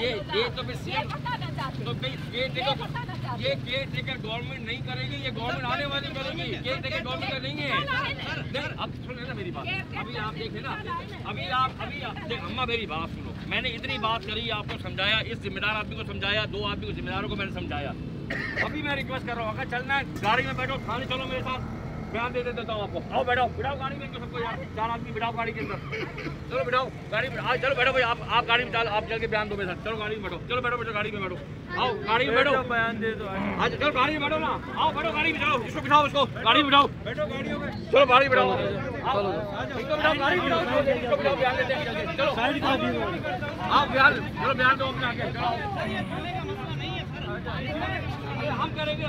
ये तो फिर सीएम तो ये देखो, ये केयर टेकर गवर्नमेंट नहीं करेगी, ये गवर्नमेंट आने वाली करेगी। केयर टेकर गवर्नमेंट नहीं है। अब सुने ना मेरी बात, अभी आप देखे ना, अभी अम्मा मेरी बात सुनो, मैंने इतनी बात करी, आपको समझाया, इस जिम्मेदार आदमी को समझाया, 2 आदमी को जिम्मेदारों को मैंने समझाया। अभी मैं रिक्वेस्ट कर रहा हूँ, अगर चलना है गाड़ी में बैठो, थाने चलो मेरे साथ, बयान दे देता हूँ आपको। आओ बैठो, बिठाओ गाड़ी में सबको यार, 4 आदमी बिठाओ गाड़ी के अंदर। चलो बिठाओ गाड़ी में, आज चलो बैठो भाई, आप गाड़ी में आप चल के बयान दो मेरे साथ। चलो गाड़ी में बैठो, चलो बैठो गाड़ी में बैठो, आओ गाड़ी में बैठो, बयान दे दो। आज चलो गाड़ी में बैठो ना, आओ बैठो गाड़ी में, चलो इसको बिठाओ, इसको गाड़ी में बिठाओ, बैठो गाड़ियों में, चलो गाड़ी में बिठाओ, इसको बिठाओ गाड़ी में बिठाओ, इसको बिठाओ बयान देते हैं। चलो आप बयान, चलो बयान दो अपने आगे, चलो हम करेंगे।